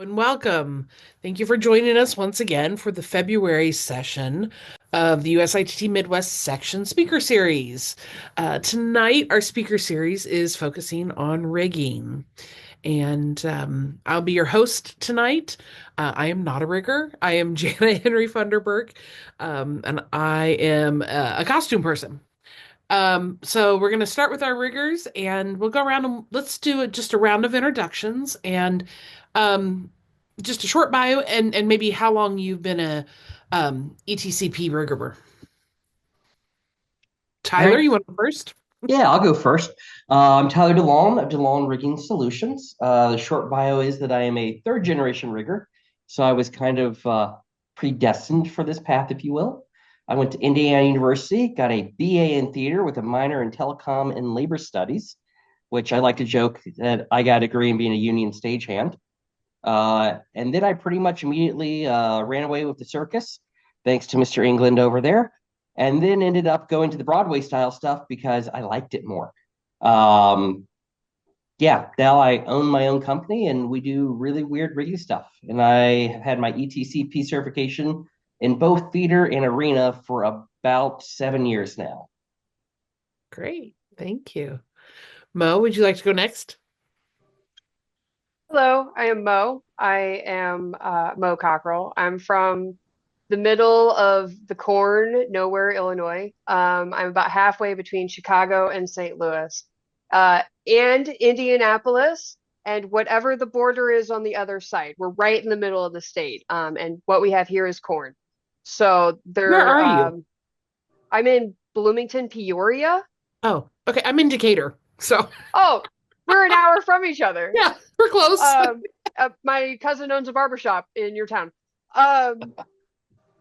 And welcome. Thank you for joining us once again for the February session of the USITT Midwest Section Speaker Series. Tonight, our speaker series is focusing on rigging. And I'll be your host tonight. I am not a rigger. I am Jana Henry Funderburk, and I am a costume person. So we're going to start with our riggers and we'll go around and let's do just a round of introductions and um, just a short bio and maybe how long you've been a ETCP rigger. All Tyler, right. you want to go first? Yeah, I'll go first. I'm Tyler DeLong of DeLong Rigging Solutions. The short bio is that I am a third generation rigger. So I was kind of predestined for this path, if you will. I went to Indiana University, got a BA in theater with a minor in telecom and labor studies, which I like to joke that I got a degree in being a union stagehand. And then I pretty much immediately ran away with the circus, thanks to Mr. England over there, and then ended up going to the Broadway style stuff because I liked it more. Um, yeah, now I own my own company and we do really weird rigging stuff. And I have had my ETCP certification in both theater and arena for about 7 years now. Great. Thank you. Mo, would you like to go next? Hello, I am Mo. I am Mo Cockrell. I'm from the middle of the corn, nowhere, Illinois. I'm about halfway between Chicago and St. Louis, and Indianapolis, and whatever the border is on the other side. We're right in the middle of the state. And what we have here is corn. So Where there, are you? I'm in Bloomington, Peoria. Oh, okay. I'm in Decatur. So, Oh, we're an hour from each other. yeah, we're close. Um, my cousin owns a barber shop in your town. Um,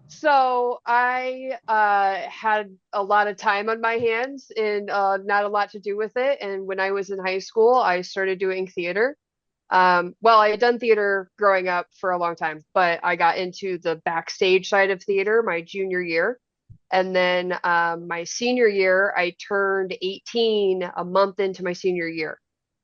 so I had a lot of time on my hands and not a lot to do with it. And when I was in high school, I started doing theater. Well, I had done theater growing up for a long time, but I got into the backstage side of theater my junior year. And then my senior year, I turned 18 a month into my senior year.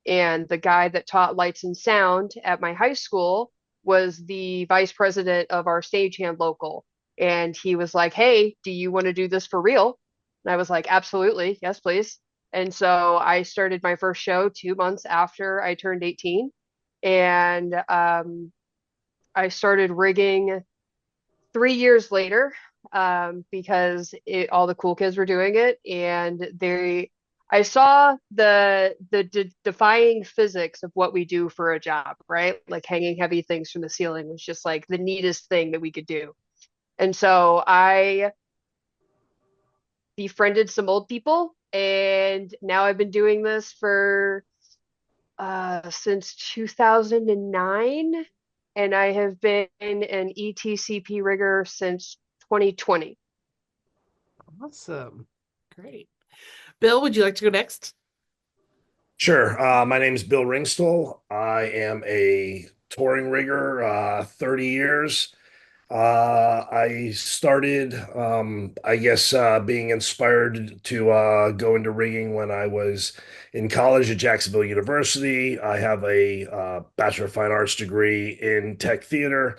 And the guy that taught lights and sound at my high school was the vice president of our stagehand local. And he was like, "Hey, do you want to do this for real?" And I was like, "Absolutely. Yes, please." And so I started my first show 2 months after I turned 18. And I started rigging 3 years later because all the cool kids were doing it, and I saw the defying physics of what we do for a job, right? Like hanging heavy things from the ceiling was just like the neatest thing that we could do. And so I befriended some old people, and now I've been doing this for since 2009, and I have been an ETCP rigger since 2020. Awesome. Great. Bill, would you like to go next? Sure. My name is Bill Rengstl. I am a touring rigger, 30 years. I started, I guess, being inspired to go into rigging when I was in college at Jacksonville University. I have a Bachelor of Fine Arts degree in tech theater.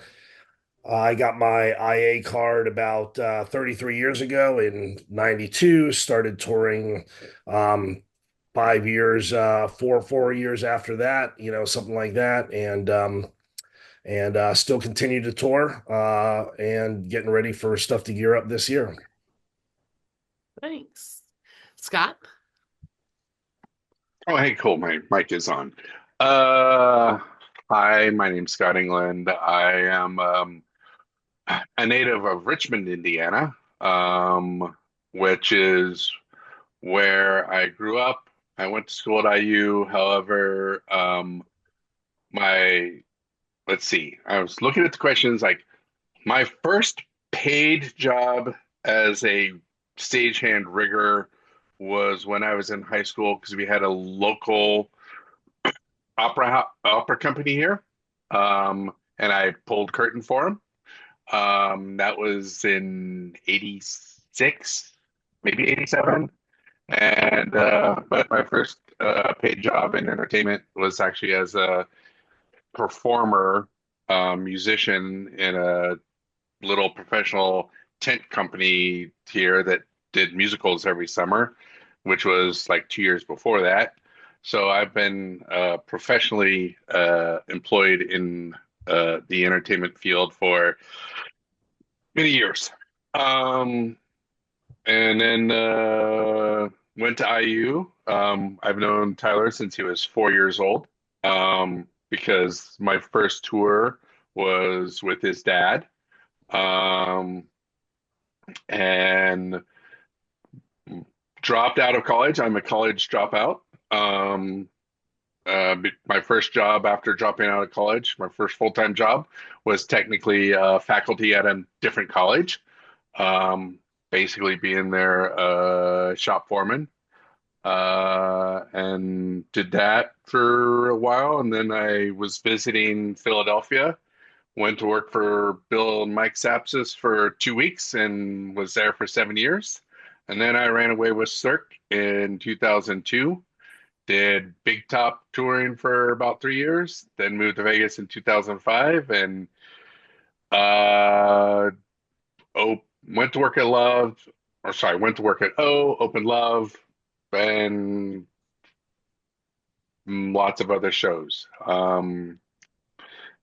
I got my IA card about 33 years ago in 92, started touring 5 years, four years after that, something like that. And still continue to tour and getting ready for stuff to gear up this year. Thanks. Scott? Oh, hey, cool. My mic is on. Uh, Hi, my name's Scott England. I am a native of Richmond, Indiana, which is where I grew up. I went to school at IU. However, my let's see. I was looking at the questions. Like my first paid job as a stagehand rigger was when I was in high school because we had a local opera company here, and I pulled curtain for them. That was in '86, maybe '87, and but my first paid job in entertainment was actually as a performer musician in a little professional tent company here that did musicals every summer, which was like 2 years before that. So I've been professionally employed in the entertainment field for many years. Um, and then went to IU. I've known Tyler since he was 4 years old, because my first tour was with his dad. Um, and dropped out of college. I'm a college dropout. Um, my first job after dropping out of college, my first full-time job was technically faculty at a different college, um, basically being their shop foreman, and did that for a while. And then I was visiting Philadelphia, went to work for Bill and Mike Sapsis for 2 weeks and was there for 7 years. And then I ran away with Cirque in 2002, did Big Top touring for about 3 years, then moved to Vegas in 2005, and uh, went to work at Love, or sorry, went to work at opened Love, and lots of other shows.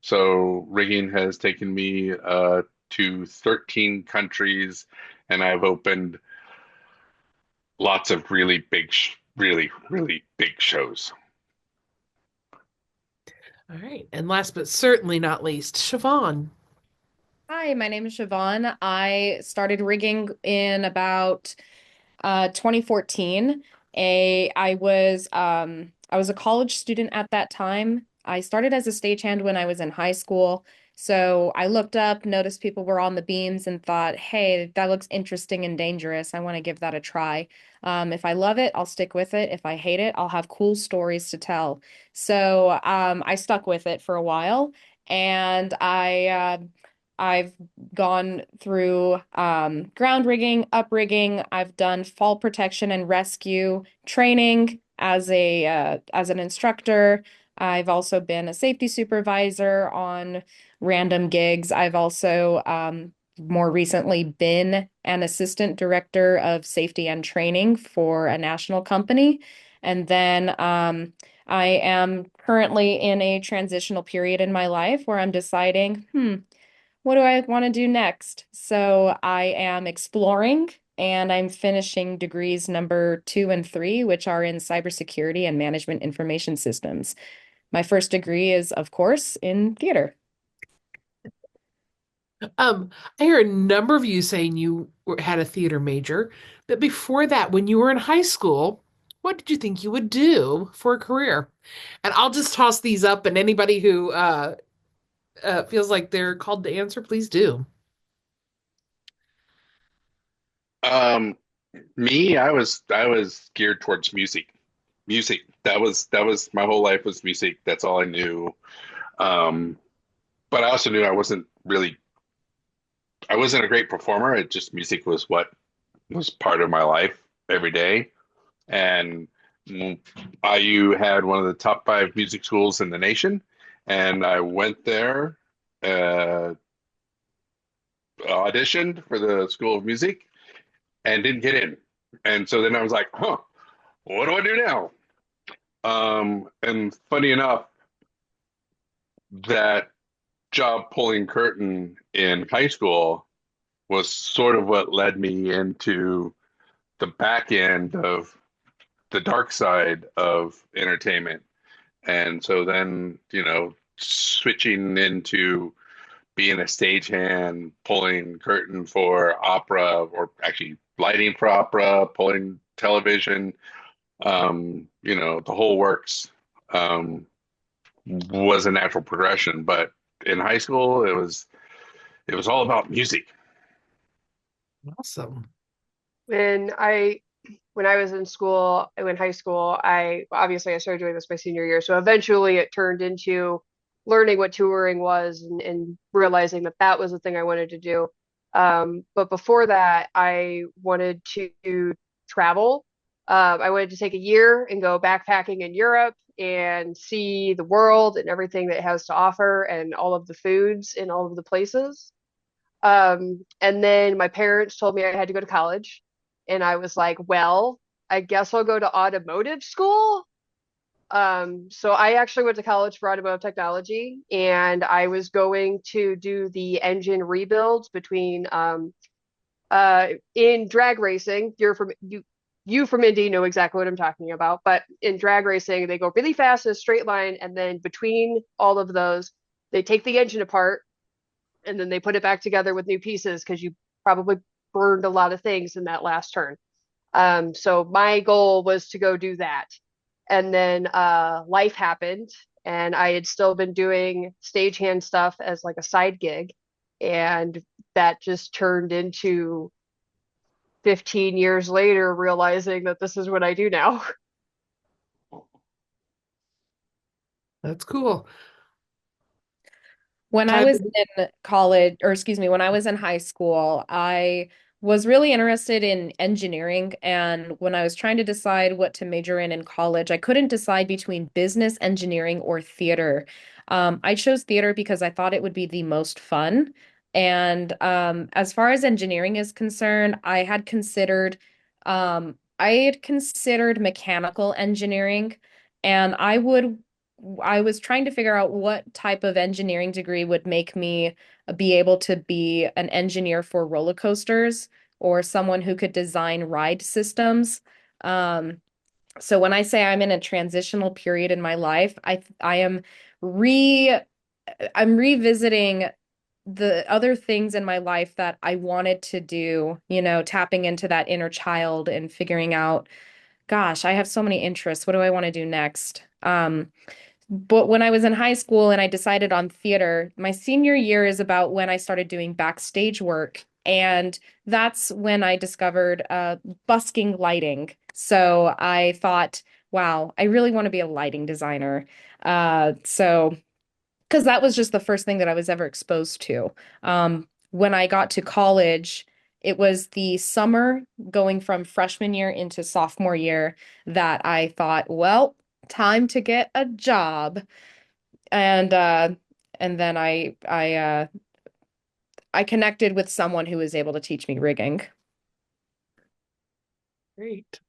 So rigging has taken me to 13 countries, and I've opened lots of really big, really big shows. All right. And last but certainly not least, Siobhan. Hi, my name is Siobhan. I started rigging in about 2014. I was a college student at that time. I started as a stagehand when I was in high school. So I looked up, noticed people were on the beams, and thought, hey, that looks interesting and dangerous. I want to give that a try. If I love it, I'll stick with it. If I hate it, I'll have cool stories to tell. So I stuck with it for a while, and I've gone through ground rigging, up rigging. I've done fall protection and rescue training as an instructor. I've also been a safety supervisor on random gigs. I've also more recently been an assistant director of safety and training for a national company. And then I am currently in a transitional period in my life where I'm deciding, what do I want to do next? So I am exploring and I'm finishing degrees number 2 and 3, which are in cybersecurity and management information systems. My first degree is, of course, in theater. I hear a number of you saying had a theater major, but before that, when you were in high school, what did you think you would do for a career? And I'll just toss these up, and anybody who feels like they're called to answer, please do. Um, I was geared towards music. Music. That was my whole life was music. That's all I knew. Um, but I also knew I wasn't a great performer. It just music was what was part of my life every day. And IU had one of the top 5 music schools in the nation, and I went there, uh, auditioned for the School of Music, and didn't get in. And so then I was like, huh, what do I do now? And funny enough, that job pulling curtain in high school was sort of what led me into the back end of the dark side of entertainment. And so then, switching into being a stagehand, pulling curtain for opera, or actually lighting for opera, pulling television, the whole works, was a natural progression. But in high school, it was all about music. Awesome. When I was in high school, I started doing this my senior year. So eventually it turned into learning what touring was and realizing that that was the thing I wanted to do. But before that, I wanted to travel. I wanted to take a year and go backpacking in Europe. and see the world and everything that it has to offer and all of the foods in all of the places. And then my parents told me I had to go to college. And I was like, well, I guess I'll go to automotive school. So I actually went to college for automotive technology, and I was going to do the engine rebuilds between in drag racing. You from Indy know exactly what I'm talking about, but in drag racing, they go really fast in a straight line, and then between all of those, they take the engine apart and then they put it back together with new pieces because you probably burned a lot of things in that last turn. So my goal was to go do that. And then life happened, and I had still been doing stagehand stuff as like a side gig. And that just turned into 15 years later, realizing that this is what I do now. That's cool. When I Tyler, was in college, or excuse me, when I was in high school, I was really interested in engineering. And when I was trying to decide what to major in college, I couldn't decide between business, engineering, or theater. I chose theater because I thought it would be the most fun. And as far as engineering is concerned, I had considered mechanical engineering, and I was trying to figure out what type of engineering degree would make me be able to be an engineer for roller coasters or someone who could design ride systems. Um, so when I say I'm in a transitional period in my life, I am re I'm revisiting the other things in my life that I wanted to do, tapping into that inner child and figuring out, gosh, I have so many interests. What do I want to do next? But when I was in high school and I decided on theater, my senior year is about when I started doing backstage work. And that's when I discovered busking lighting. So I thought, wow, I really want to be a lighting designer. Because that was just the first thing that I was ever exposed to. When I got to college, it was the summer going from freshman year into sophomore year that I thought, well, time to get a job. And then I connected with someone who was able to teach me rigging. great.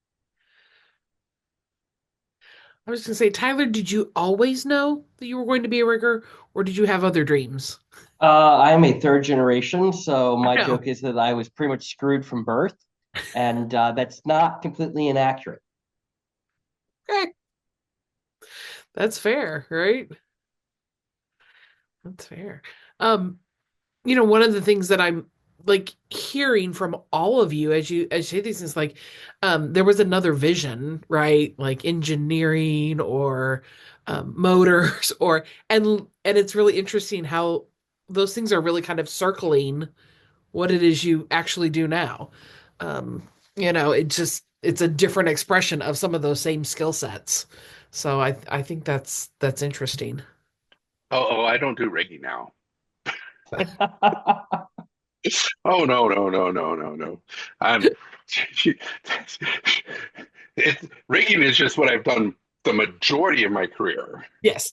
I was going to say, Tyler, did you always know that you were going to be a rigger, or did you have other dreams? I'm a third generation, so my No. joke is that I was pretty much screwed from birth, and that's not completely inaccurate. Okay, that's fair, right? That's fair. Um, one of the things that I'm like hearing from all of you as you say these things, like, there was another vision, right? Like engineering or motors and it's really interesting how those things are really kind of circling what it is you actually do now. It's a different expression of some of those same skill sets. So I think that's interesting. Oh, I don't do rigging now. Oh no, no, no, no, no, no. I'm rigging is just what I've done the majority of my career. Yes.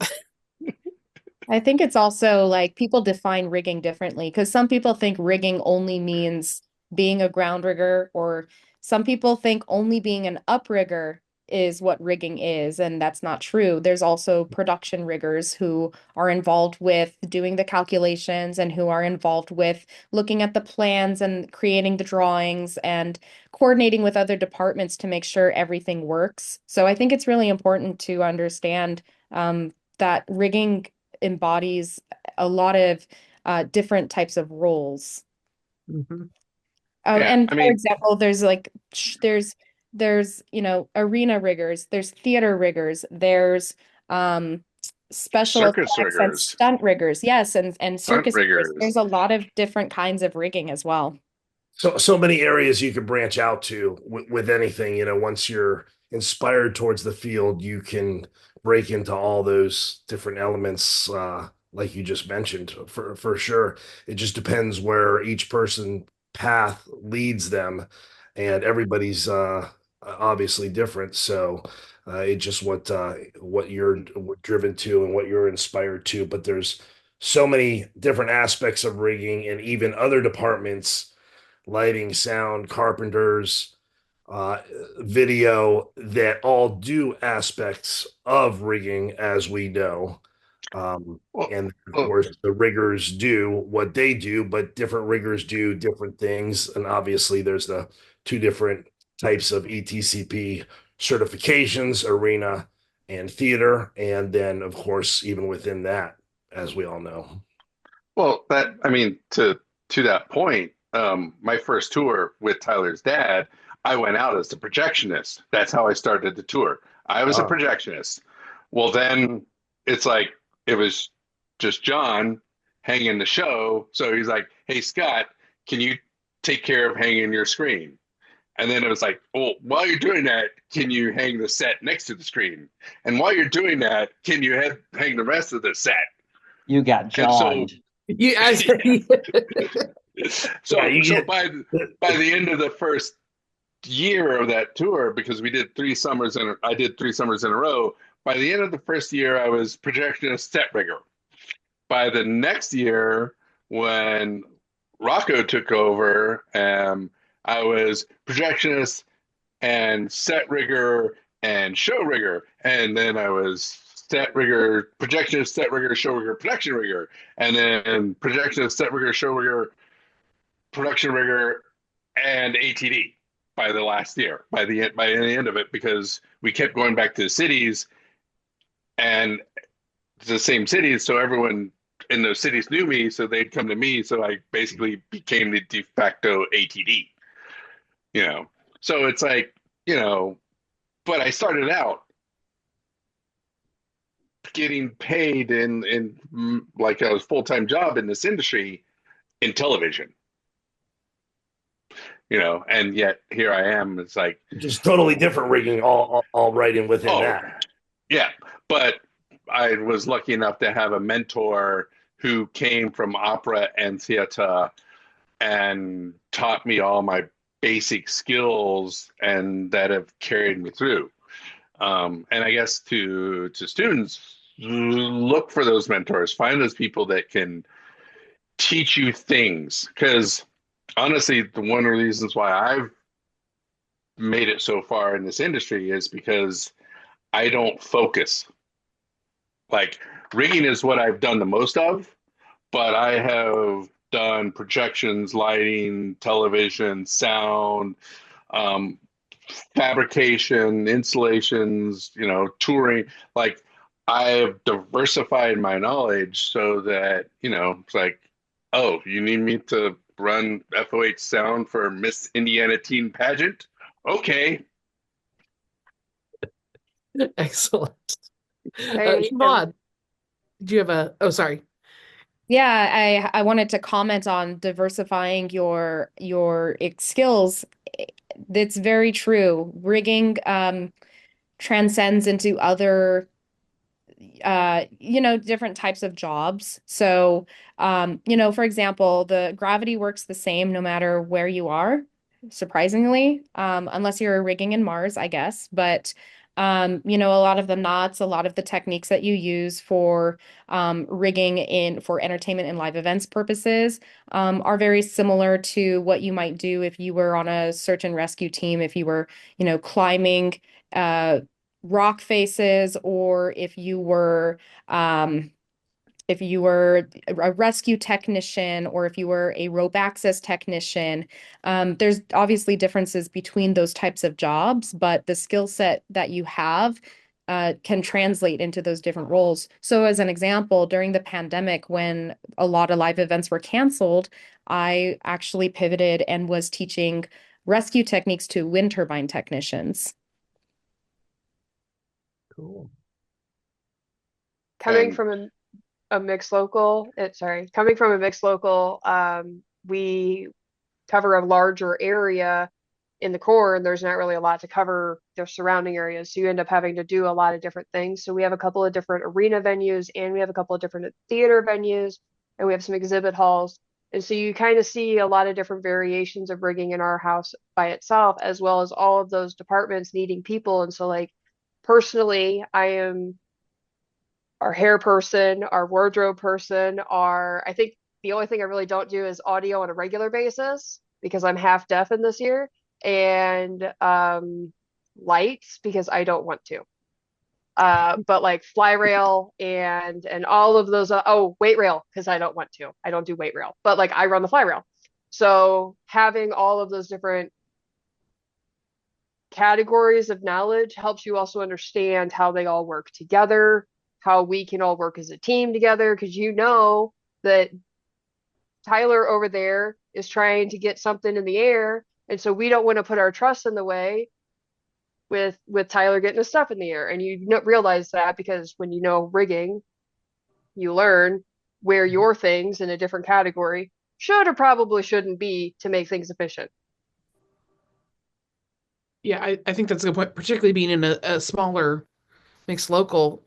I think it's also like people define rigging differently because some people think rigging only means being a ground rigger, or some people think only being an uprigger is what rigging is, and that's not true. There's also production riggers who are involved with doing the calculations and who are involved with looking at the plans and creating the drawings and coordinating with other departments to make sure everything works. So I think it's really important to understand that rigging embodies a lot of different types of roles. Mhm. Yeah, And I for mean, example, there's like there's arena riggers, there's theater riggers, there's um special circus effects and riggers, stunt riggers. Yes, and stunt circus riggers. riggers. There's a lot of different kinds of rigging as well. So many areas you can branch out to with anything. Once you're inspired towards the field, you can break into all those different elements, like you just mentioned. For sure, it just depends where each person path leads them, and everybody's obviously different. So It's just what you're driven to and what you're inspired to. But there's so many different aspects of rigging and even other departments, lighting, sound, carpenters, uh, video, that all do aspects of rigging, as we know. Well, And of well, course, the riggers do what they do, but different riggers do different things. And obviously, there's the two different types of ETCP certifications: arena and theater. And then, of course, even within that, as we all know. well, that I mean, to that point, my first tour with Tyler's dad, I went out as a projectionist. That's how I started the tour. I was a Ah, projectionist. Well, then it's like it was just John hanging the show. So he's like, "Hey, Scott, can you take care of hanging your screen?" And then it was like, "Well, while you're doing that, can you hang the set next to the screen? And while you're doing that, can you hang the rest of the set?" You got And so John. You as yeah, so you so get. by the end of the first year of that tour, because we did 3 summers and I did 3 summers in a row. By the end of the first year, I was projectionist set rigger. By the next year, when Rocco took over, I was projectionist and set rigger and show rigger, and then I was set rigger, projectionist, set rigger, show rigger, production rigger, and then projectionist, set rigger, show rigger, production rigger, and ATD by the last year, by the end of it, because we kept going back to the cities and the same cities, so everyone in those cities knew me, so they'd come to me, so I basically became the de facto ATD, you know. So it's like, you know, but I started out getting paid in like a full-time job in this industry in television, you know, and yet here I am. It's like, Just totally different rigging, all right in within oh, that. yeah. But I was lucky enough to have a mentor who came from opera and theater and taught me all my basic skills and that have carried me through. And I guess to students, look for those mentors, find those people that can teach you things. Because honestly, one of the reasons why I've made it so far in this industry is because I don't focus. Like rigging is what I've done the most of, but I have done projections, lighting, television, sound, um, fabrication, installations, you know, touring. Like I've diversified my knowledge so that, you know, it's like, oh, you need me to run FOH sound for Miss Indiana Teen Pageant? Okay. excellent. I am Siobhan, do you have oh, sorry. Yeah, I wanted to comment on diversifying your skills. It's very true. Rigging transcends into other different types of jobs. So, for example, the gravity works the same no matter where you are, surprisingly, unless you're rigging in Mars, I guess. But, a lot of the knots, a lot of the techniques that you use for rigging for entertainment and live events purposes are very similar to what you might do if you were on a search and rescue team, if you were, climbing, uh, rock faces, or um, if you were a rescue technician, or if you were a rope access technician. There's obviously differences between those types of jobs, but the skill set that you have can translate into those different roles. So as an example, during the pandemic, when a lot of live events were canceled, I actually pivoted and was teaching rescue techniques to wind turbine technicians. Cool. coming And from a mixed local. Coming from a mixed local, we cover a larger area in the core, and there's not really a lot to cover the surrounding areas. So you end up having to do a lot of different things. So we have a couple of different arena venues, and we have a couple of different theater venues, and we have some exhibit halls. And so you kind of see a lot of different variations of rigging in our house by itself, as well as all of those departments needing people. And so like personally, I am our hair person, our wardrobe person, I think the only thing I really don't do is audio on a regular basis because I'm half deaf in this year, and lights because I don't want to. But like fly rail and all of those, oh, weight rail because I don't want to. I don't do weight rail, but like I run the fly rail. So having all of those different categories of knowledge helps you also understand how they all work together, how we can all work as a team together, because you know that Tyler over there is trying to get something in the air, and so we don't want to put our trust in the way with Tyler getting his stuff in the air. And you realize that because when you know rigging, you learn where your things in a different category should or probably shouldn't be to make things efficient. Yeah, I think that's a good point, particularly being in a smaller mixed local.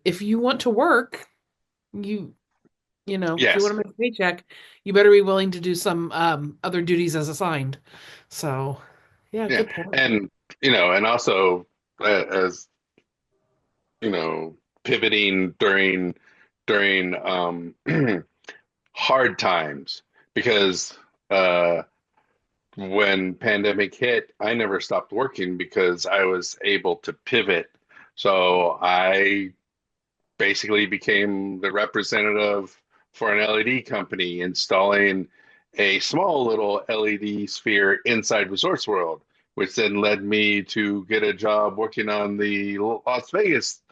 If you want to work, you if you Yes. want to make a paycheck, you better be willing to do some other duties as assigned. So, yeah, Yeah. good point. And, and also as, pivoting during hard times because when pandemic hit, I never stopped working because I was able to pivot. So I basically became the representative for an LED company installing a small little LED sphere inside Resorts World, which then led me to get a job working on the Las Vegas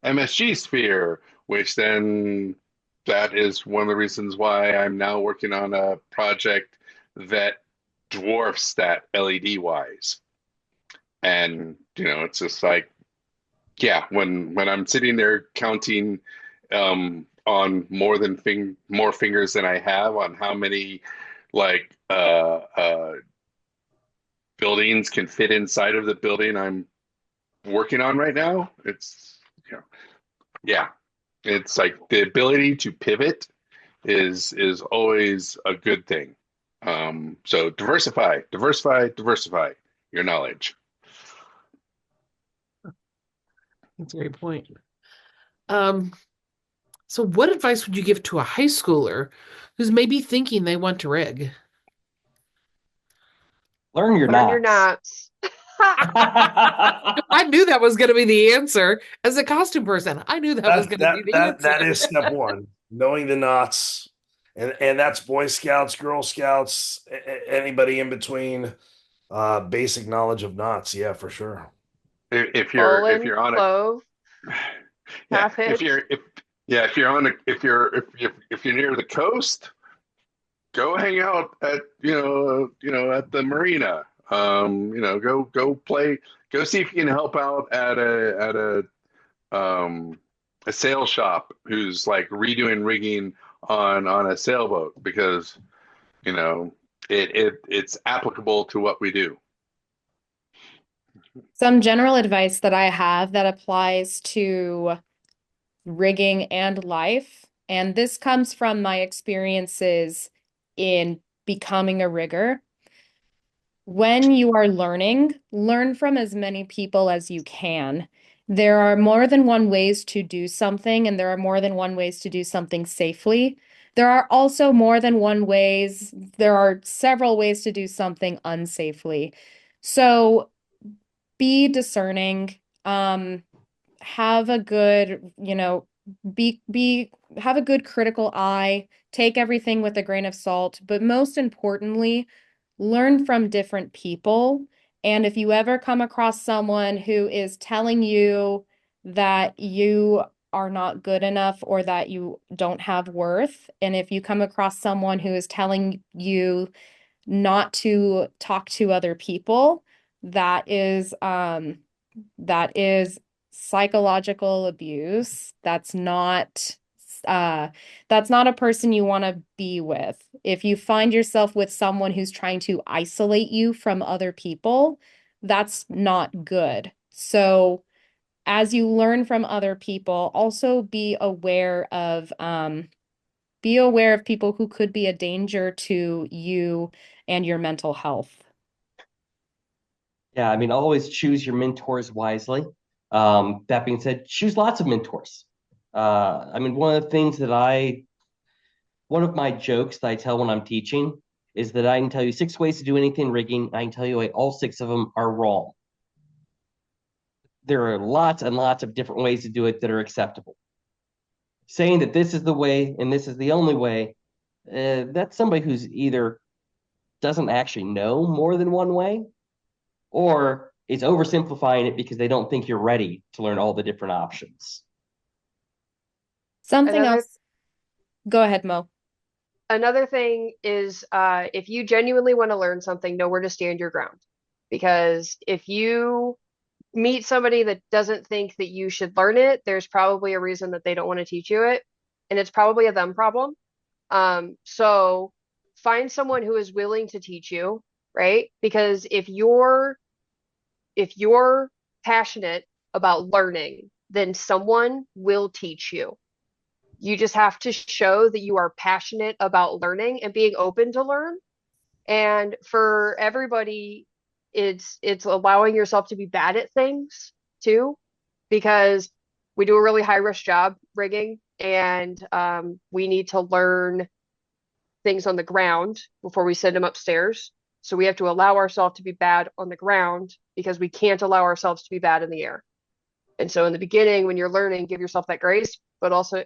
MSG sphere, which then that is one of the reasons why I'm now working on a project that dwarfs that LED wise. And, it's just like, yeah, when I'm sitting there counting on more fingers than I have on how many like buildings can fit inside of the building I'm working on right now, it's yeah, it's like the ability to pivot is always a good thing. So diversify your knowledge. That's a great point. Um, so what advice would you give to a high schooler who's maybe thinking they want to rig? Learn your Learn your knots. knots. I knew that was going to be the answer. As a costume person, I knew that was That going to be that the that that answer. is step one. Knowing the knots, and that's Boy Scouts, Girl Scouts, anybody in between. Basic knowledge of knots, yeah, for sure. If Bowling, you're on a clove, yeah, half hitch. if you're on a if you're near the coast, go hang out at at the marina. Go play, go see if you can help out at a sail shop who's like redoing rigging on a sailboat because it's applicable to what we do. Some general advice that I have that applies to rigging and life, and this comes from my experiences in becoming a rigger. When you are learning, learn from as many people as you can. There are more than one ways to do something, and there are more than one ways to do something safely. There are also there are several ways to do something unsafely. So be discerning, have a good, have a good critical eye, take everything with a grain of salt, but most importantly, learn from different people. And if you ever come across someone who is telling you that you are not good enough or that you don't have worth, and if you come across someone who is telling you not to talk to other people, that is psychological abuse. Uh that's not a person you want to be with. If you find yourself with someone who's trying to isolate you from other people, that's not good. So as you learn from other people, also be aware of people who could be a danger to you and your mental health. Yeah, I mean, always choose your mentors wisely. That being said, choose lots of mentors. I mean, one of my jokes that I tell when I'm teaching is that I can tell you 6 ways to do anything rigging. I can tell you all 6 of them are wrong. There are lots and lots of different ways to do it that are acceptable. Saying that this is the way and this is the only way, that's somebody who's either doesn't actually know more than one way, or is oversimplifying it because they don't think you're ready to learn all the different options. Something Another else. Go ahead, Mo. another thing is if you genuinely want to learn something, know where to stand your ground. Because if you meet somebody that doesn't think that you should learn it, there's probably a reason that they don't want to teach you it, and it's probably a them problem. So find someone who is willing to teach you, right? Because if you're passionate about learning, then someone will teach you. You just have to show that you are passionate about learning and being open to learn. And for everybody, it's allowing yourself to be bad at things too, because we do a really high risk job rigging, and we need to learn things on the ground before we send them upstairs. So we have to allow ourselves to be bad on the ground because we can't allow ourselves to be bad in the air. And so in the beginning, when you're learning, give yourself that grace, but also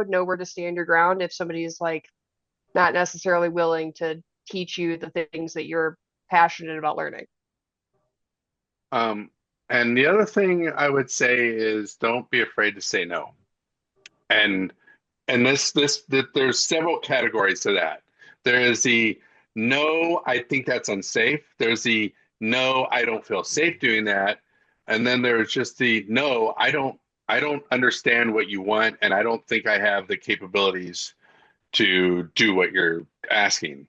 know where to stand your ground if somebody is like not necessarily willing to teach you the things that you're passionate about learning. And the other thing I would say is don't be afraid to say no. And there's several categories to that. There is the no, I think that's unsafe. There's the no, I don't feel safe doing that. And then there's just the no, I don't understand what you want, and I don't think I have the capabilities to do what you're asking.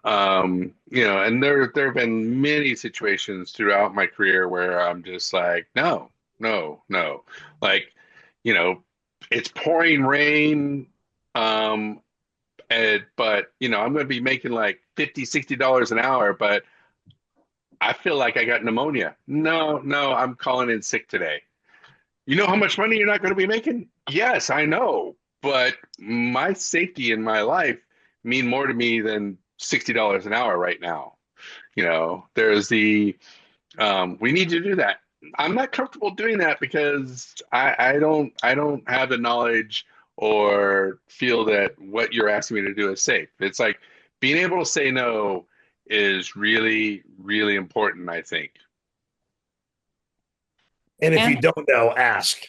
And there have been many situations throughout my career where I'm just like, no, no, no. Like, you know, it's pouring rain, but I'm going to be making like $50, $60 an hour, but I feel like I got pneumonia. No, no, I'm calling in sick today. You know how much money you're not going to be making? Yes, I know, but my safety and my life mean more to me than $60 an hour right now. There's we need to do that. I'm not comfortable doing that because I don't have the knowledge or feel that what you're asking me to do is safe. It's like being able to say no is really, really important, I think. And if you And don't know, ask.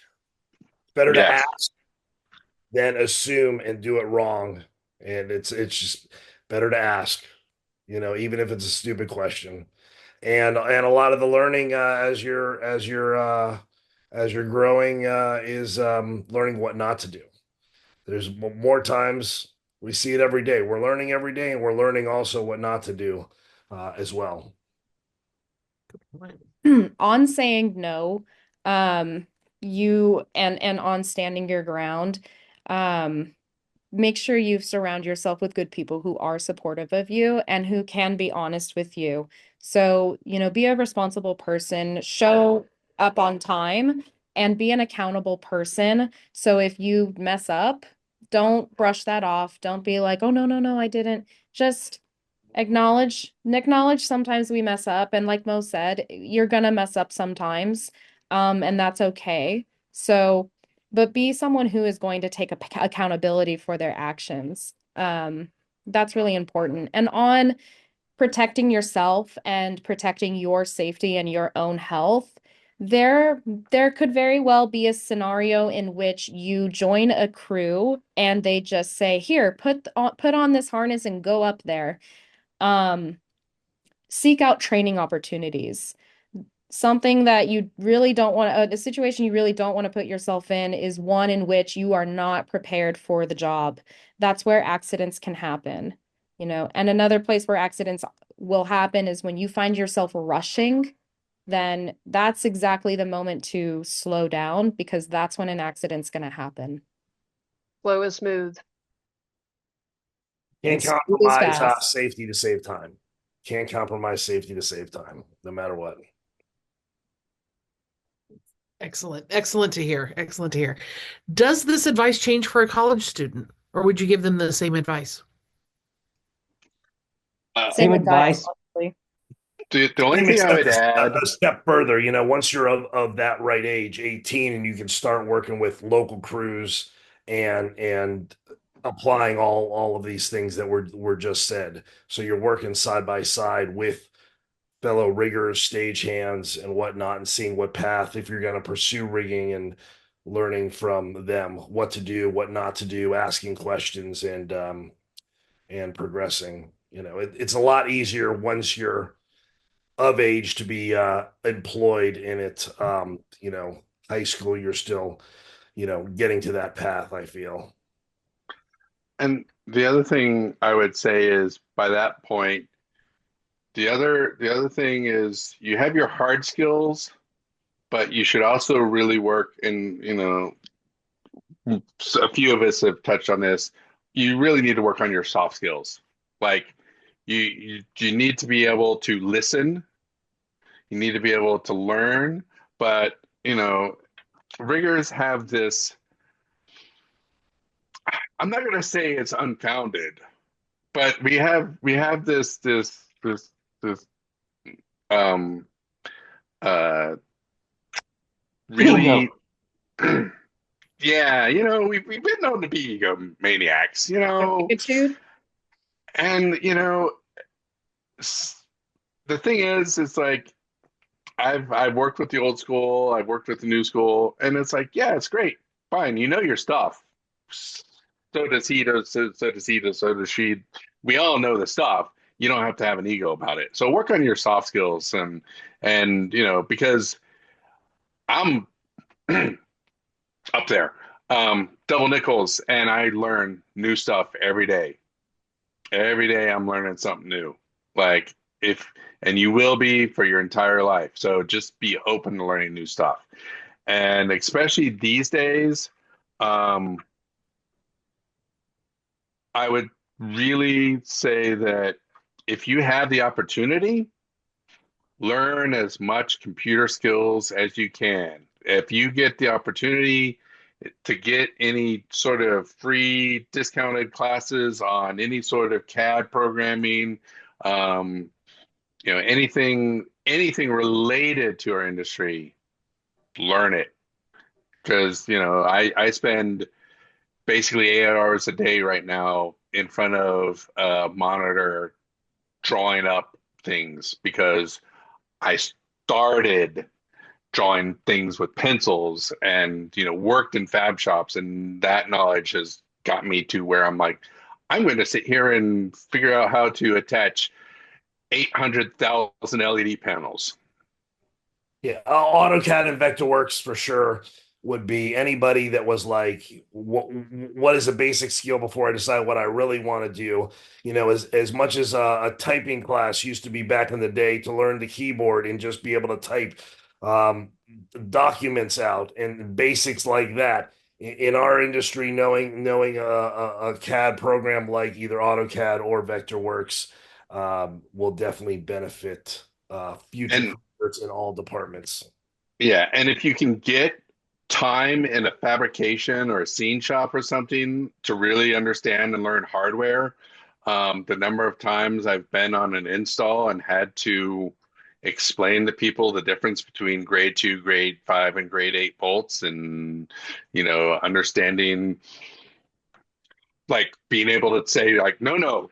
Better to Yes. ask than assume and do it wrong. And it's just better to ask, even if it's a stupid question. And a lot of the learning as you're growing is learning what not to do. There's more times we see it every day. We're learning every day, and we're learning also what not to do as well. on saying no, you and on standing your ground, make sure you surround yourself with good people who are supportive of you and who can be honest with you. So, be a responsible person, show up on time, and be an accountable person. So if you mess up, don't brush that off. Don't be like, oh, no, no, no, I didn't. Just acknowledge sometimes we mess up. And like Mo said, you're gonna mess up sometimes. And that's okay. So, but be someone who is going to take accountability for their actions. That's really important. And on protecting yourself and protecting your safety and your own health, there could very well be a scenario in which you join a crew and they just say, "Here, put on this harness and go up there." Seek out training opportunities. Something that you really don't want, a situation you really don't want to put yourself in is one in which you are not prepared for the job. That's where accidents can happen, and another place where accidents will happen is when you find yourself rushing, then that's exactly the moment to slow down because that's when an accident's going to happen. Flow is smooth. Can't Smooth as compromise fast. safety to save time. Can't compromise safety to save time, no matter what. Excellent. Excellent to hear. Excellent to hear. Does this advice change for a college student, or would you give them the same advice? Uh, Same Same advice, advice. honestly. the only Maybe thing I would add, a step further, once you're of that right age, 18, and you can start working with local crews and applying all of these things that were just said. So you're working side by side with fellow riggers, stagehands, and whatnot, and seeing what path, if you're going to pursue rigging, and learning from them what to do, what not to do, asking questions, and progressing. It's a lot easier once you're of age to be employed in it. High school, you're still, getting to that path, I feel. and the other thing I would say is by that point, the other thing is you have your hard skills, but you should also really work in, a few of us have touched on this. You really need to work on your soft skills. Like you need to be able to listen, you need to be able to learn, but riggers have this, I'm not going to say it's unfounded, but we have this um uh Ego. really yeah, we've been known to be egomaniacs, Attitude. and the thing is, it's like I've worked with the old school, I've worked with the new school, and it's like, yeah, it's great, fine, you know your stuff. So does he, so does he, so does she. We all know the stuff. You don't have to have an ego about it. So work on your soft skills, and because I'm up there, double nickels, and I learn new stuff every day. Every day I'm learning something new. Like if and you will be for your entire life. So just be open to learning new stuff. And especially these days, um, I would really say that if you have the opportunity, learn as much computer skills as you can. If you get the opportunity to get any sort of free discounted classes on any sort of CAD programming, um, anything related to our industry, learn it. Because I spend basically 8 hours a day right now in front of a monitor drawing up things because I started drawing things with pencils and worked in fab shops, and that knowledge has got me to where I'm like, I'm going to sit here and figure out how to attach 800,000 LED panels. Yeah, AutoCAD and Vectorworks for sure would be anybody that was like, what is a basic skill before I decide what I really want to do? As much as a typing class used to be back in the day to learn the keyboard and just be able to type um, documents out and basics like that. In our industry, knowing a CAD program like either AutoCAD or Vectorworks will definitely benefit future And careers in all departments. yeah, and if you can get time in a fabrication or a scene shop or something to really understand and learn hardware, the number of times I've been on an install and had to explain to people the difference between grade 2, grade 5, and grade 8 bolts, and understanding, like being able to say like, no,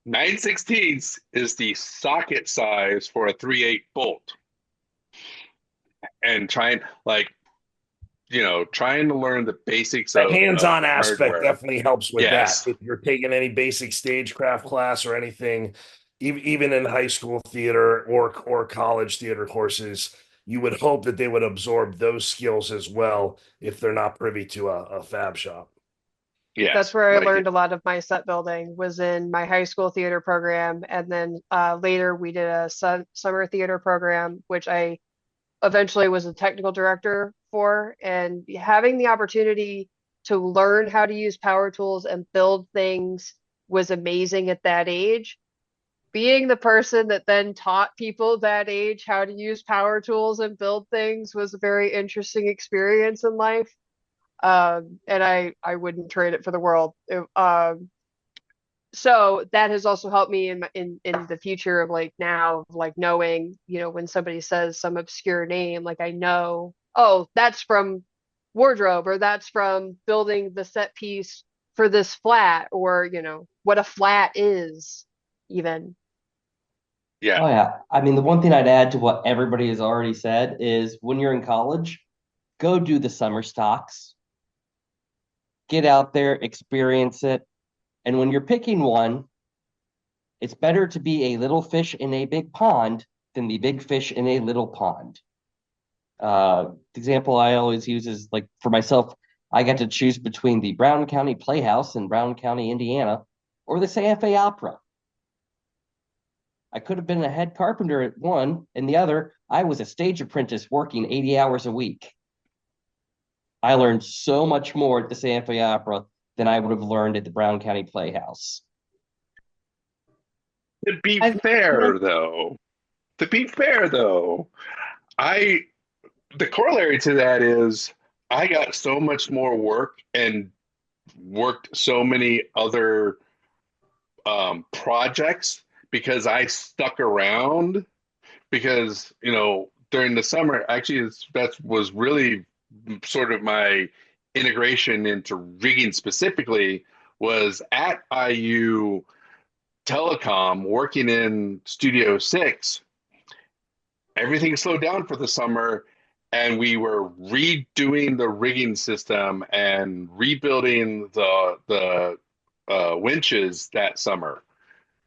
9/16 is the socket size for a 3/8 bolt, and trying to learn the basics The of hands-on aspect hardware. definitely helps with that. Yes. If you're taking any basic stagecraft class or anything, even in high school theater or college theater courses, you would hope that they would absorb those skills as well if they're not privy to a fab shop. That's Yes. where I Like learned a lot of my set building was in my high school theater program. And then later we did a summer theater program, which I eventually was a technical director for. And having the opportunity to learn how to use power tools and build things was amazing at that age. being the person that then taught people that age how to use power tools and build things was a very interesting experience in life. And I wouldn't trade it for the world. So that has also helped me in the future of like now, like knowing, when somebody says some obscure name, like I know, oh, that's from wardrobe, or that's from building the set piece for this flat, or what a flat is even. Yeah. Oh yeah. I mean, the one thing I'd add to what everybody has already said is when you're in college, go do the summer stocks, get out there, experience it. And when you're picking one, it's better to be a little fish in a big pond than the big fish in a little pond. The example I always use is like for myself, I got to choose between the Brown County Playhouse in Brown County, Indiana, or the Santa Fe Opera. I could have been a head carpenter at one, and the other, I was a stage apprentice working 80 hours a week. I learned so much more at the Santa Fe Opera than I would have learned at the Brown County Playhouse. To be I've fair, though, to be fair, though, I the corollary to that is I got so much more work and worked so many other projects because I stuck around because during the summer actually that was really sort of my integration into rigging specifically was at IU Telecom working in Studio 6. Everything slowed down for the summer and we were redoing the rigging system and rebuilding the winches that summer.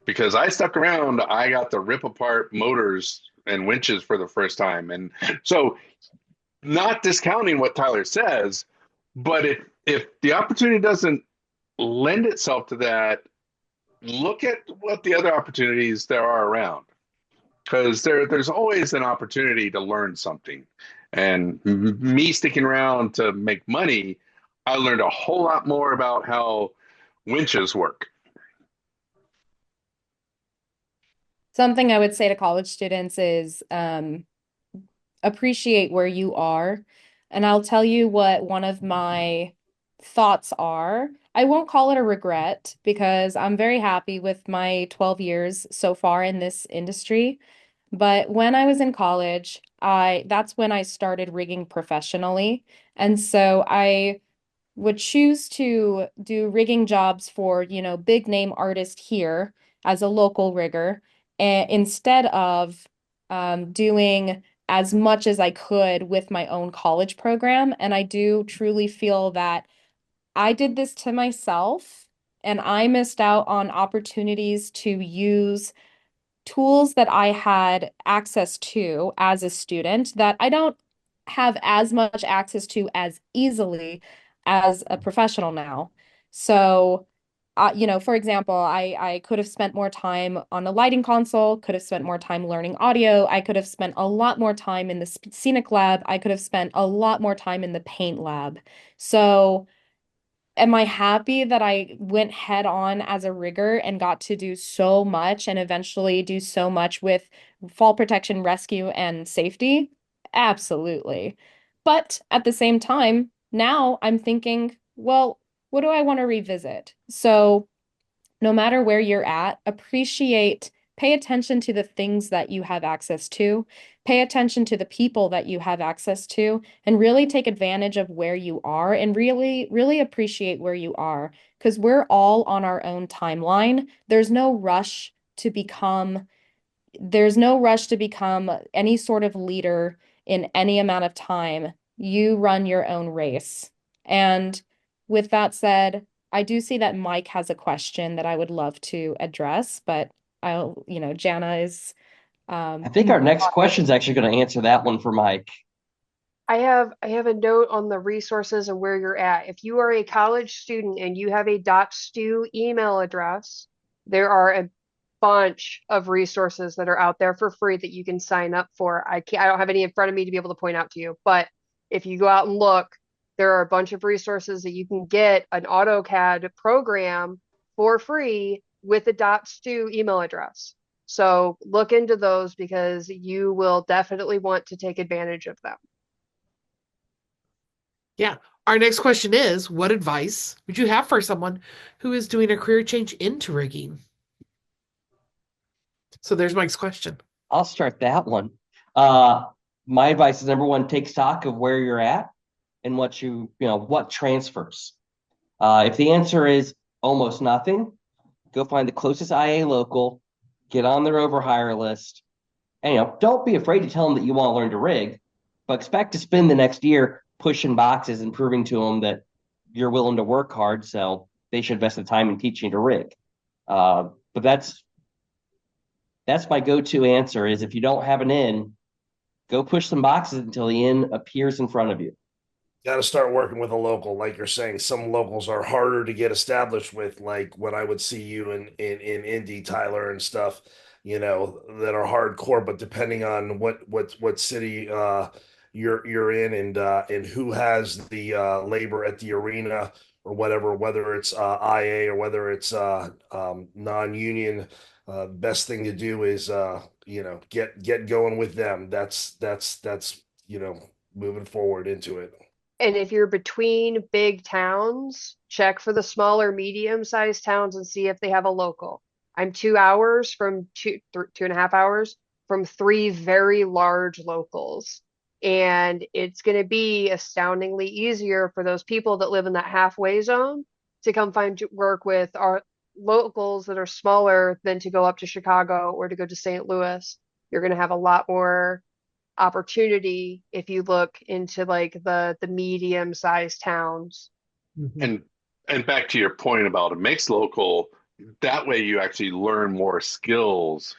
Because I stuck around, I got to rip apart motors and winches for the first time. And so, not discounting what Tyler says, but if the opportunity doesn't lend itself to that, look at what the other opportunities there are around. Because there's always an opportunity to learn something. And me sticking around to make money, I learned a whole lot more about how winches work. Something I would say to college students is appreciate where you are. And I'll tell you what one of my thoughts are. I won't call it a regret because I'm very happy with my 12 years so far in this industry. But when I was in college, that's when I started rigging professionally. And so I would choose to do rigging jobs for, big name artist here as a local rigger, instead of doing as much as I could with my own college program. And I do truly feel that I did this to myself and I missed out on opportunities to use tools that I had access to as a student that I don't have as much access to as easily as a professional now. So, for example, I could have spent more time on a lighting console, could have spent more time learning audio. I could have spent a lot more time in the scenic lab. I could have spent a lot more time in the paint lab. So, am I happy that I went head on as a rigger and got to do so much and eventually do so much with fall protection, rescue, and safety? Absolutely. But at the same time, now I'm thinking, well, what do I want to revisit? So no matter where you're at, pay attention to the things that you have access to, pay attention to the people that you have access to, and really take advantage of where you are and really, really appreciate where you are because we're all on our own timeline. There's no rush to become any sort of leader in any amount of time. You run your own race. And with that said, I do see that Mike has a question that I would love to address, but Jana is I think our next question is actually going to answer that one for Mike. I have a note on the resources and where you're at. If you are a college student and you have a .stu email address, there are a bunch of resources that are out there for free that you can sign up for. I don't have any in front of me to be able to point out to you, but if you go out and look, there are a bunch of resources that you can get an AutoCAD program for free with a .stu email address. So look into those because you will definitely want to take advantage of them. Yeah. Our next question is, what advice would you have for someone who is doing a career change into rigging? So there's Mike's question. I'll start that one. Uh, my advice is number one, take stock of where you're at and what transfers. If the answer is almost nothing, go find the closest IA local, get on their overhire list, and don't be afraid to tell them that you want to learn to rig, but expect to spend the next year pushing boxes and proving to them that you're willing to work hard. So they should invest the time in teaching to rig. But that's my go-to answer is if you don't have an in, go push some boxes until the in appears in front of you. Got to start working with a local, like you're saying. Some locals are harder to get established with, like when I would see you in Indy, Tyler, and stuff, that are hardcore. But depending on what city you're in and who has the labor at the arena or whatever, whether it's IA or whether it's non-union, best thing to do is get going with them. That's moving forward into it. And if you're between big towns, check for the smaller, medium-sized towns and see if they have a local. I'm 2 hours from 2.5 hours from three very large locals. And it's going to be astoundingly easier for those people that live in that halfway zone to come find work with our locals that are smaller than to go up to Chicago or to go to St. Louis. You're going to have a lot more opportunity if you look into like the medium-sized towns. And back to your point about a mixed local, that way you actually learn more skills.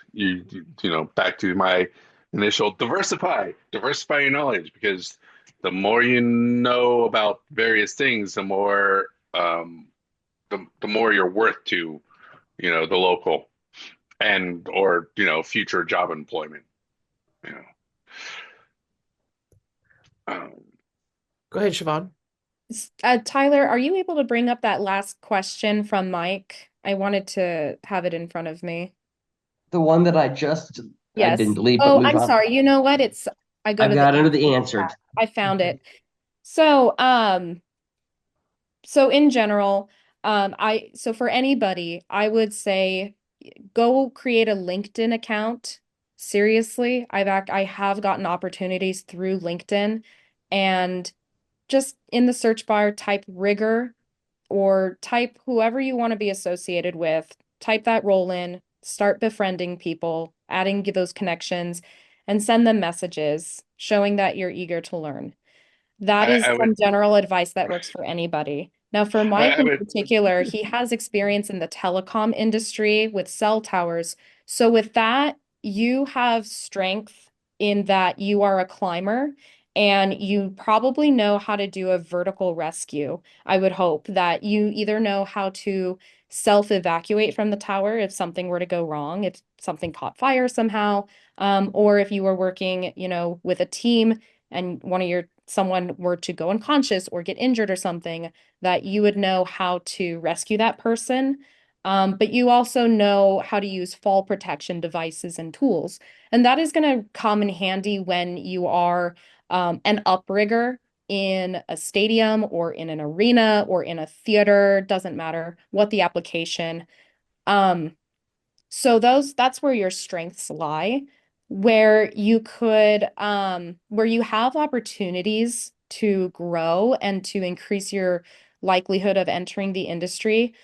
Back to my initial diversify your knowledge, because the more you know about various things, the more the more you're worth to the local and or future job employment. You know. Go ahead, Siobhan. Tyler, are you able to bring up that last question from Mike? I wanted to have it in front of me. The one that I Yes. didn't delete, but Oh, move I'm on. sorry. You know what? I go I've to got the under the answered. I found it. So, so in general, so for anybody, I would say go create a LinkedIn account. Seriously, I have gotten opportunities through LinkedIn, and just in the search bar, type rigger or type whoever you want to be associated with, type that role in, start befriending people, adding those connections, and send them messages showing that you're eager to learn. That is I would some general advice that works for anybody. Now, for Mike I in would particular, he has experience in the telecom industry with cell towers. So, with that, you have strength in that you are a climber and you probably know how to do a vertical rescue. I would hope that you either know how to self-evacuate from the tower if something were to go wrong, if something caught fire somehow, or if you were working, with a team and someone were to go unconscious or get injured or something, that you would know how to rescue that person. But you also know how to use fall protection devices and tools. And that is going to come in handy when you are an uprigger in a stadium or in an arena or in a theater, doesn't matter what the application. So that's where your strengths lie, where you have opportunities to grow and to increase your likelihood of entering the industry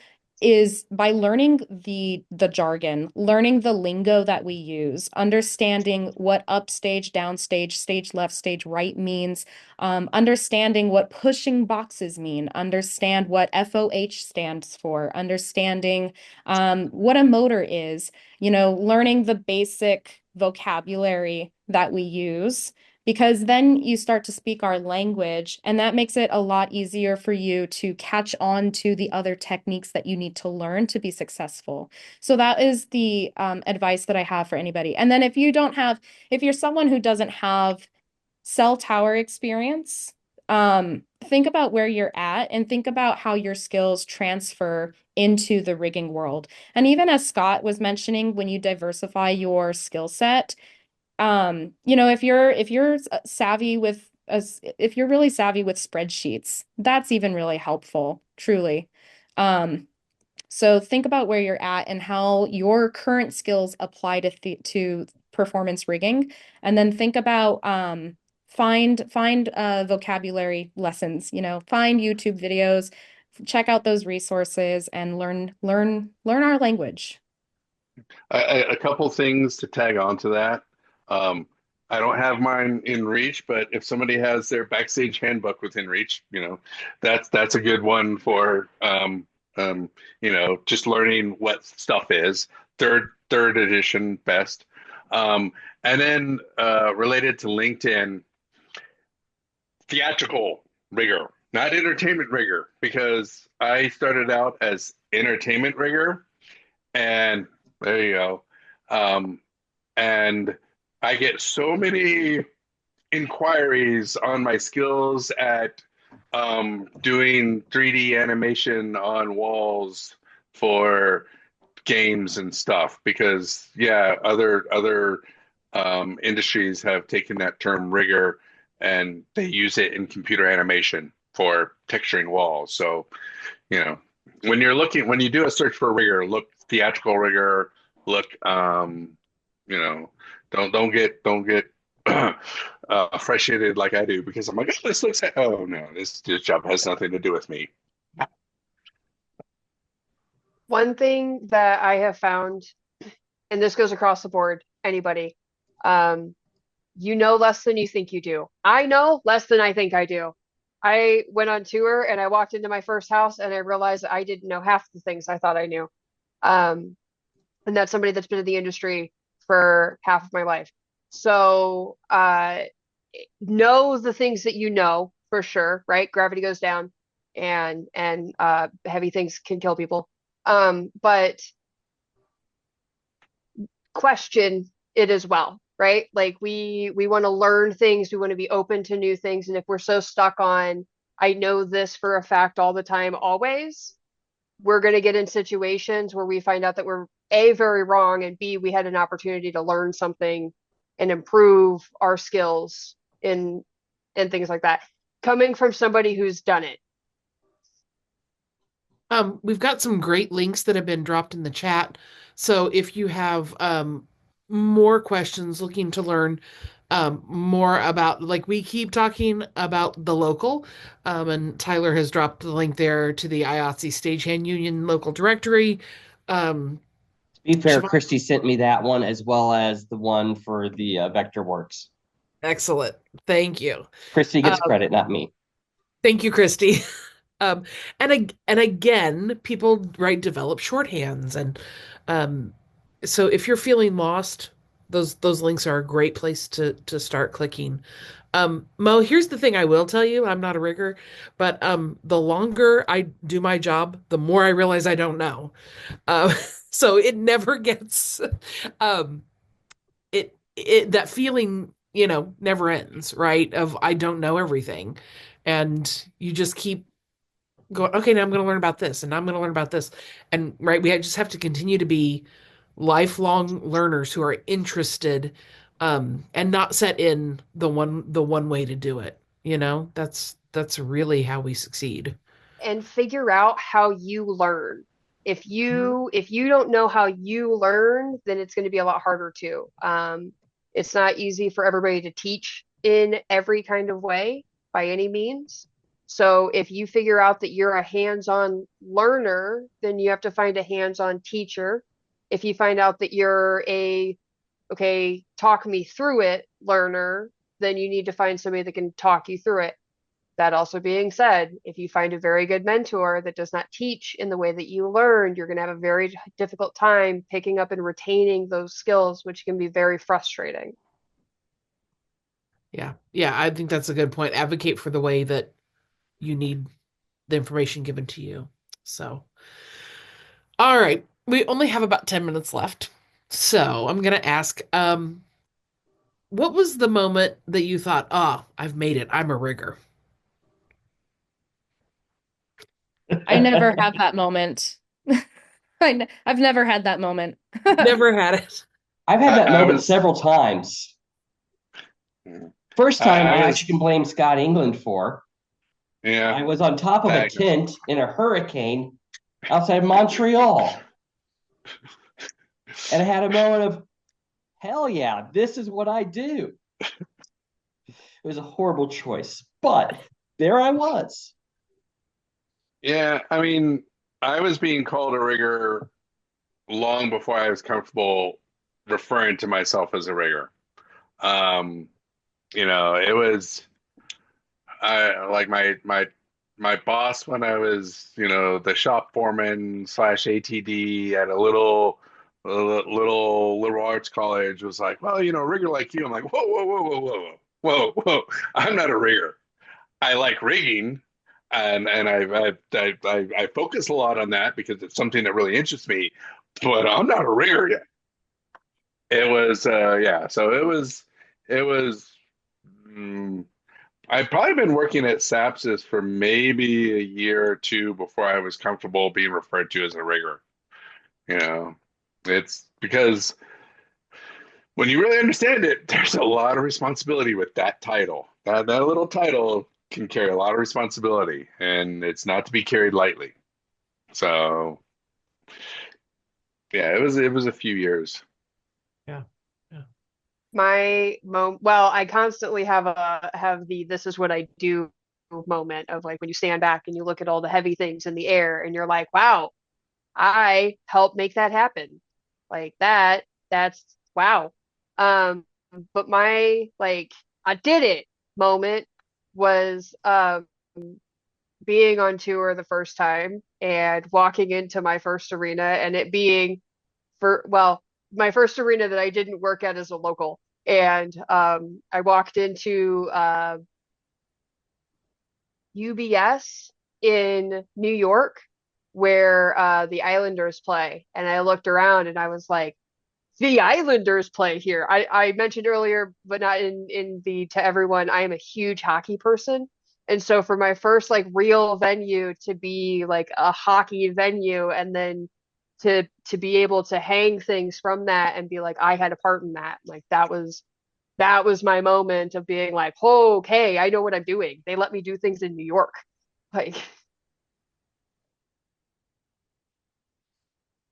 is by learning the jargon, learning the lingo that we use, understanding what upstage, downstage, stage left, stage right means, understanding what pushing boxes mean, understand what FOH stands for, understanding what a motor is, learning the basic vocabulary that we use, because then you start to speak our language, and that makes it a lot easier for you to catch on to the other techniques that you need to learn to be successful. So that is the advice that I have for anybody. And then if you're someone who doesn't have cell tower experience, think about where you're at and think about how your skills transfer into the rigging world. And even as Scott was mentioning, when you diversify your skill set, if you're savvy with if you're really savvy with spreadsheets, that's even really helpful, truly. So think about where you're at and how your current skills apply to performance rigging, and then think about find vocabulary lessons, find YouTube videos, check out those resources and learn our language. A couple things to tag on to that. Um, I don't have mine in reach, but if somebody has their backstage handbook within reach, that's a good one for just learning what stuff is. Third edition best. And then related to LinkedIn, theatrical rigor, not entertainment rigor, because I started out as entertainment rigor, and there you go. And I get so many inquiries on my skills at doing 3D animation on walls for games and stuff, because yeah, other industries have taken that term rigor and they use it in computer animation for texturing walls. So, you know, when you do a search for rigor, look theatrical rigor, look, don't get frustrated like I do, because I'm like, oh, this looks at, oh no, this job has nothing to do with me. One thing that I have found, and this goes across the board, anybody, you know less than you think you do. I know less than I think I do. I went on tour and I walked into my first house and I realized I didn't know half the things I thought I knew. Um, and that's somebody that's been in the industry for half of my life. So know the things that you know for sure, right? Gravity goes down and heavy things can kill people. But question it as well, right? Like we want to learn things, we want to be open to new things, and if we're so stuck on I know this for a fact all the time, always, we're going to get in situations where we find out that we're A, very wrong, and B, we had an opportunity to learn something and improve our skills in and things like that. Coming from somebody who's done it. We've got some great links that have been dropped in the chat. So if you have more questions looking to learn more about, like we keep talking about the local, and Tyler has dropped the link there to the IATSE Stagehand Union local directory. Um, To be fair, Siobhan, Christy sent me that one as well as the one for the Vectorworks. excellent. Thank you. Christy gets Um, credit, not me. thank you, Christy. Um, and again, people develop shorthands, and um, so if you're feeling lost, those links are a great place to start clicking. Mo, here's the thing I will tell you: I'm not a rigger, but the longer I do my job, the more I realize I don't know. Uh, so it never gets um, it that feeling, never ends, right? Of I don't know everything, and you just keep go, okay, now I'm going to learn about this, and I'm going to learn about this. And right, we just have to continue to be lifelong learners who are interested, and not set in the one way to do it. That's really how we succeed. And figure out how you learn. If Mhm. you don't know how you learn, then it's going to be a lot harder too. It's not easy for everybody to teach in every kind of way by any means. So if you figure out that you're a hands-on learner, then you have to find a hands-on teacher. If you find out that you're a okay, talk me through it learner, then you need to find somebody that can talk you through it. That also being said, if you find a very good mentor that does not teach in the way that you learned, you're going to have a very difficult time picking up and retaining those skills, which can be very frustrating. Yeah, yeah, I think that's a good point. Advocate for the way that you need the information given to you. So, all right, we only have about 10 minutes left. So I'm gonna ask, what was the moment that you thought, "Ah, I've made it. I'm a rigger." I never have that moment. I've never had that moment. Never had it. I've had that I moment was, several times. First time I I was, actually can blame Scott England for. yeah, I was on top of a back. tent in a hurricane outside Montreal. And I had a moment of, hell yeah, this is what I do. It was a horrible choice, but there I was. Yeah, I mean, I was being called a rigger long before I was comfortable referring to myself as a rigger. Um, it was I like my boss when I was, the shop foreman slash ATD at a little liberal arts college was like, well, a rigger like you. I'm like, whoa, whoa, whoa, whoa, whoa, whoa, whoa. I'm not a rigger. I like rigging, and I focus a lot on that because it's something that really interests me. But I'm not a rigger yet. It was yeah. So it was. mm, I've probably been working at Sapsis for maybe a year or two before I was comfortable being referred to as a rigger. You know, it's because when you really understand it, there's a lot of responsibility with that title. That little title can carry a lot of responsibility, and it's not to be carried lightly. So, yeah, it was a few years. Yeah. Yeah. Well, I constantly have the this is what I do moment of like when you stand back and you look at all the heavy things in the air and you're like, wow, I helped make that happen. Like that's wow. Um, but my like I did it moment was being on tour the first time and walking into my first arena and it being my first arena that I didn't work at as a local. And I walked into UBS in New York where the Islanders play. And I looked around and I was like, the Islanders play here. I mentioned earlier, but not in the to everyone, I am a huge hockey person. And so for my first like real venue to be like a hockey venue and then to be able to hang things from that and be like I had a part in that. Like that was my moment of being like, oh, okay, I know what I'm doing. They let me do things in New York. Like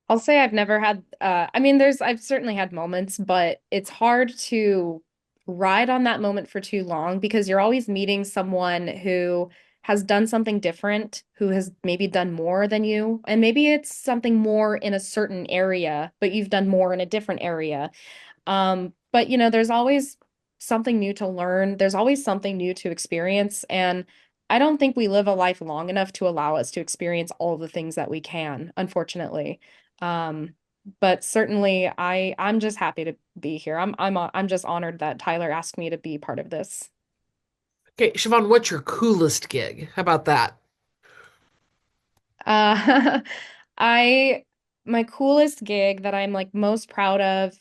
I'll say I've never had I mean I've certainly had moments, but it's hard to ride on that moment for too long because you're always meeting someone who has done something different, who has maybe done more than you, and maybe it's something more in a certain area, but you've done more in a different area. But there's always something new to learn. There's always something new to experience, and I don't think we live a life long enough to allow us to experience all the things that we can, unfortunately. Um, but certainly I'm just happy to be here. I'm just honored that Tyler asked me to be part of this. Okay, Siobhan, what's your coolest gig? How about that? Uh I my coolest gig that I'm like most proud of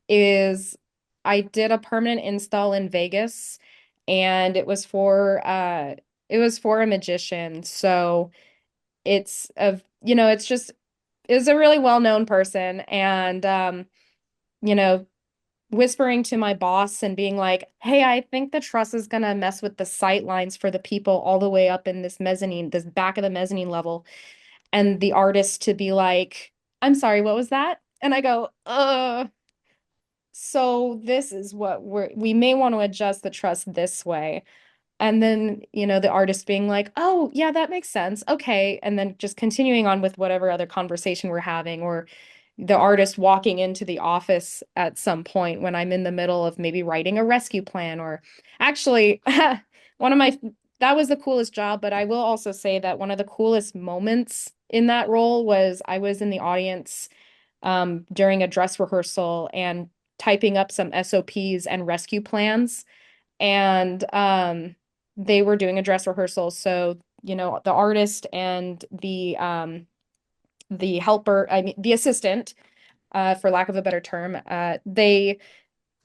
is I did a permanent install in Vegas and it was for a magician. So it's just is a really well-known person and you know, whispering to my boss and being like, "Hey, I think the truss is gonna mess with the sight lines for the people all the way up in this mezzanine, this back of the mezzanine level." And the artist to be like, "I'm sorry, what was that?" And I go, so this is what we may want to adjust the truss this way." And then, the artist being like, "Oh, yeah, that makes sense. Okay." And then just continuing on with whatever other conversation we're having, or the artist walking into the office at some point when I'm in the middle of maybe writing a rescue plan, or actually, one of my, that was the coolest job. But I will also say that one of the coolest moments in that role was I was in the audience during a dress rehearsal and typing up some SOPs and rescue plans and they were doing a dress rehearsal. So, the artist and the helper, I mean the assistant, for lack of a better term, they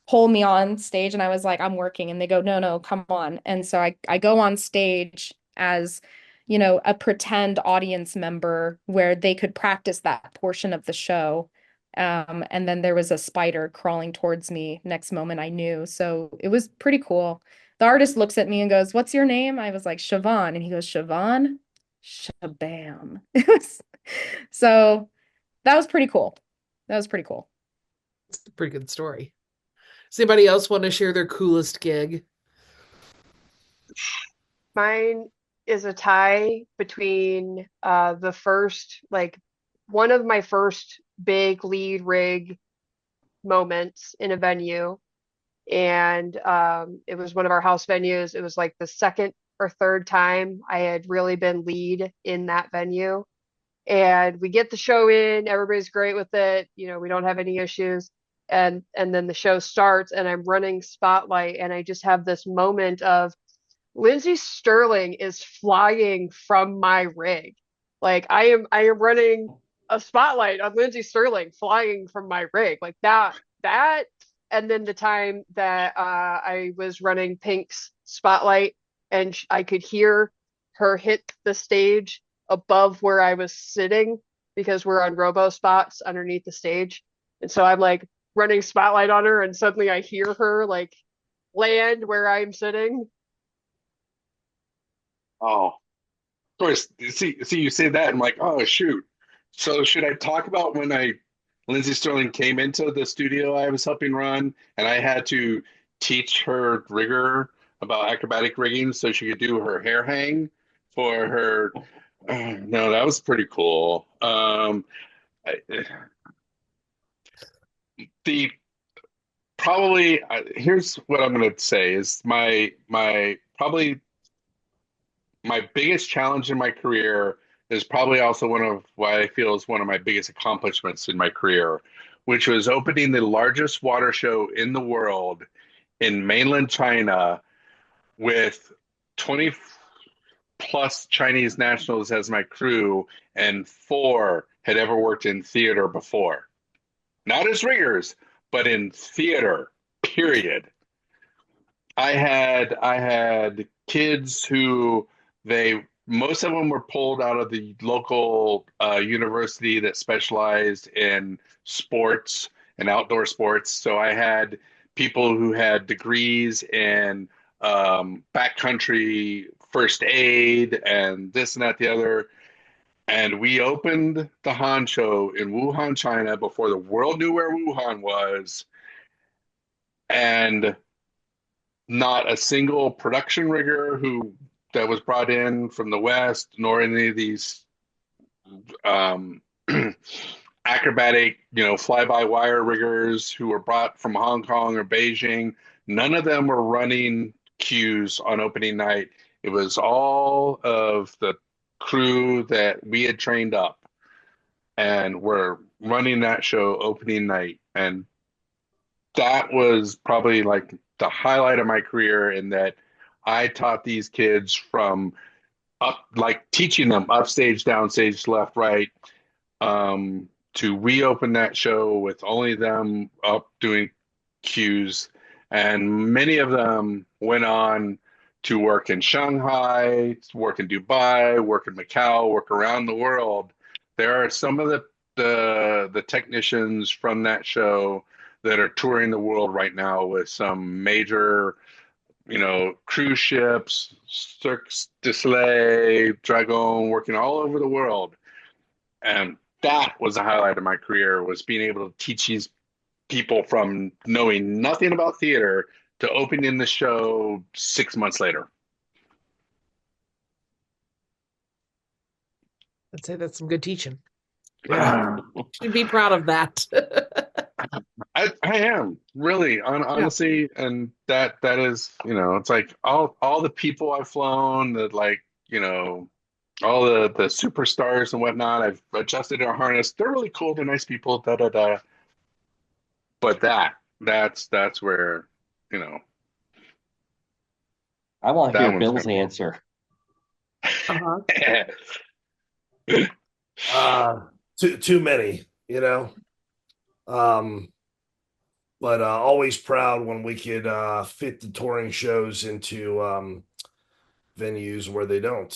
pull me on stage and I was like, "I'm working." And they go, "No, no, come on." And so I go on stage as, a pretend audience member where they could practice that portion of the show. And then there was a spider crawling towards me next moment I knew. So it was pretty cool. The artist looks at me and goes, "What's your name?" I was like, "Siobhan." And he goes, "Siobhan?" Shabam. So that was pretty cool. That was pretty cool. It's a pretty good story. Does anybody else want to share their coolest gig? Mine is a tie between the first, like one of my first big lead rig moments in a venue. And it was one of our house venues. It was like the second or third time I had really been lead in that venue. And we get the show in, everybody's great with it, we don't have any issues. And then the show starts and I'm running spotlight and I just have this moment of Lindsay Sterling is flying from my rig. Like I am running a spotlight on Lindsay Sterling flying from my rig. Like that and then the time that I was running Pink's spotlight and I could hear her hit the stage above where I was sitting because we're on robo spots underneath the stage. And so I'm like running spotlight on her and suddenly I hear her like land where I'm sitting. Oh, of course. See, you say that, I'm like, oh shoot. So should I talk about when Lindsay Sterling came into the studio I was helping run, and I had to teach her rigger about acrobatic rigging so she could do her hair hang for her. No, that was pretty cool. I, the probably here's what I'm going to say is my probably my biggest challenge in my career is probably also one of what I feel is one of my biggest accomplishments in my career, which was opening the largest water show in the world in mainland China with 20 plus Chinese nationals as my crew, and 4 had ever worked in theater before. Not as riggers, but in theater, period. I had kids who they most of them were pulled out of the local university that specialized in sports and outdoor sports. So I had people who had degrees in backcountry first aid and this and that the other. And we opened the Han Show in Wuhan, China, before the world knew where Wuhan was, and not a single production rigger who that was brought in from the West, nor any of these um, acrobatic, fly-by-wire riggers who were brought from Hong Kong or Beijing. None of them were running cues on opening night. It was all of the crew that we had trained up and were running that show opening night. And that was probably like the highlight of my career in that I taught these kids from up, like teaching them upstage, downstage, left, right, to reopen that show with only them up doing cues. And many of them went on to work in Shanghai, work in Dubai, work in Macau, work around the world. There are some of the technicians from that show that are touring the world right now with some major, cruise ships, Cirque du Soleil, Dragon, working all over the world. And that was the highlight of my career, was being able to teach these people from knowing nothing about theater to opening the show 6 months later. I'd say that's some good teaching. Yeah. Should be proud of that. I am really honestly, and that is, it's like all the people I've flown, that like, all the superstars and whatnot, I've adjusted our harness. They're really cool. They're nice people. Da da da. But that's where, I want to that hear one's Bill's gonna answer. be. Too many, Um, but always proud when we could fit the touring shows into venues where they don't,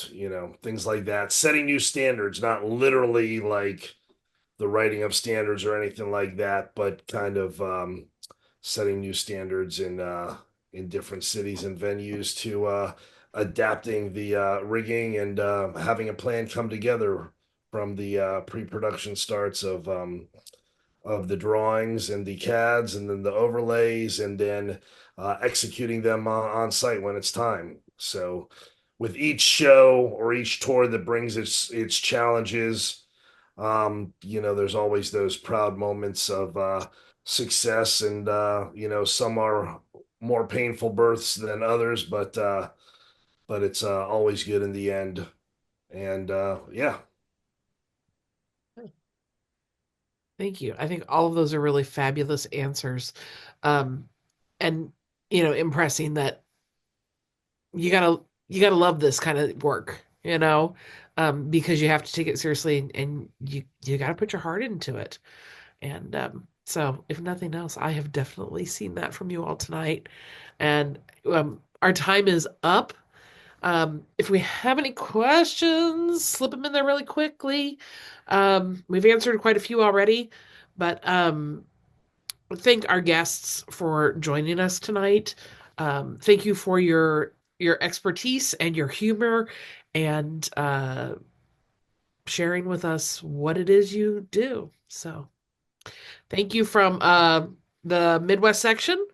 things like that. Setting new standards, not literally like the writing of standards or anything like that, but kind of setting new standards in different cities and venues to adapting the rigging and having a plan come together from the pre-production starts of the drawings and the CADs and then the overlays and then executing them on site when it's time. So with each show or each tour that brings its challenges, there's always those proud moments of success and some are more painful births than others, but it's always good in the end. And yeah. Thank you. I think all of those are really fabulous answers. Um, and impressing that you gotta love this kind of work, because you have to take it seriously and you gotta put your heart into it. And so if nothing else, I have definitely seen that from you all tonight. And our time is up. If we have any questions, slip them in there really quickly. We've answered quite a few already, but thank our guests for joining us tonight. Thank you for your expertise and your humor and sharing with us what it is you do. So thank you from the Midwest section,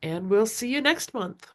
and we'll see you next month.